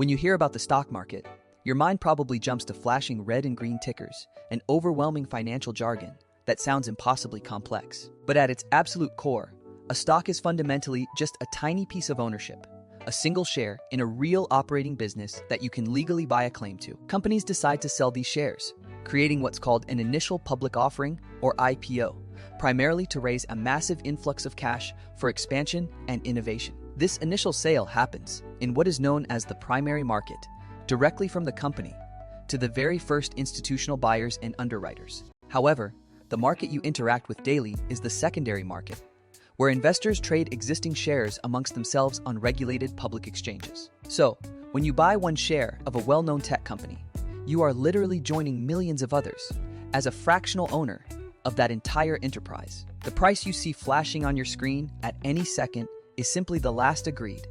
When you hear about the stock market, your mind probably jumps to flashing red and green tickers and overwhelming financial jargon that sounds impossibly complex. But at its absolute core, a stock is fundamentally just a tiny piece of ownership, a single share in a real operating business that you can legally buy a claim to. Companies decide to sell these shares, creating what's called an initial public offering, or IPO, primarily to raise a massive influx of cash for expansion and innovation. This initial sale happens in what is known as the primary market, directly from the company to the very first institutional buyers and underwriters. However, the market you interact with daily is the secondary market, where investors trade existing shares amongst themselves on regulated public exchanges. So, when you buy one share of a well-known tech company, you are literally joining millions of others as a fractional owner of that entire enterprise. The price you see flashing on your screen at any second is simply the last agreed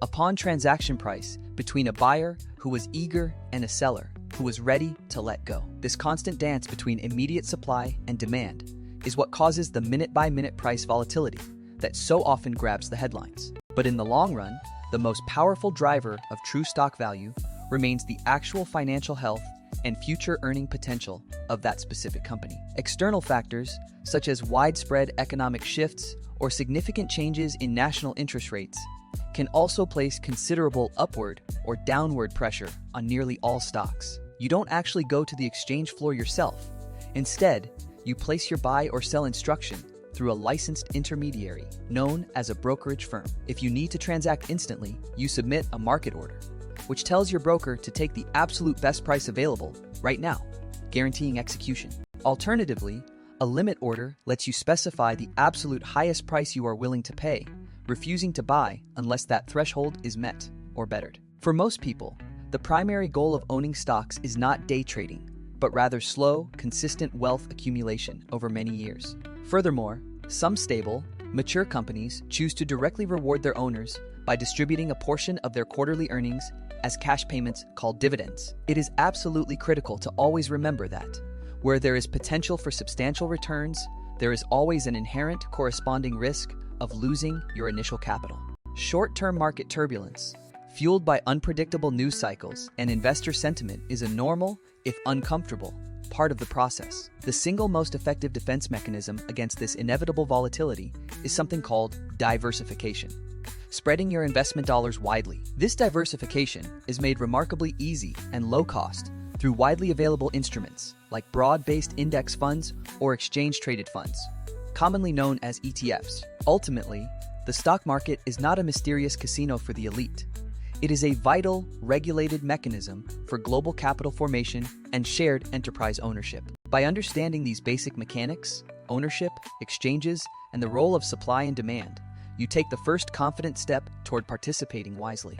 upon transaction price between a buyer who was eager and a seller who was ready to let go. This constant dance between immediate supply and demand is what causes the minute-by-minute price volatility that so often grabs the headlines. But in the long run, the most powerful driver of true stock value remains the actual financial health and future earning potential of that specific company. External factors, such as widespread economic shifts or significant changes in national interest rates, can also place considerable upward or downward pressure on nearly all stocks. You don't actually go to the exchange floor yourself. Instead, you place your buy or sell instruction through a licensed intermediary known as a brokerage firm. If you need to transact instantly, you submit a market order, which tells your broker to take the absolute best price available right now, guaranteeing execution. Alternatively, a limit order lets you specify the absolute highest price you are willing to pay, refusing to buy unless that threshold is met or bettered. For most people, the primary goal of owning stocks is not day trading, but rather slow, consistent wealth accumulation over many years. Furthermore, some stable, mature companies choose to directly reward their owners by distributing a portion of their quarterly earnings as cash payments called dividends. It is absolutely critical to always remember that where there is potential for substantial returns, there is always an inherent corresponding risk of losing your initial capital. Short-term market turbulence, fueled by unpredictable news cycles and investor sentiment, is a normal, if uncomfortable, part of the process. The single most effective defense mechanism against this inevitable volatility is something called diversification, spreading your investment dollars widely. This diversification is made remarkably easy and low cost through widely available instruments like broad-based index funds or exchange-traded funds, commonly known as ETFs. Ultimately, the stock market is not a mysterious casino for the elite. It is a vital, regulated mechanism for global capital formation and shared enterprise ownership. By understanding these basic mechanics, ownership, exchanges, and the role of supply and demand, you take the first confident step toward participating wisely.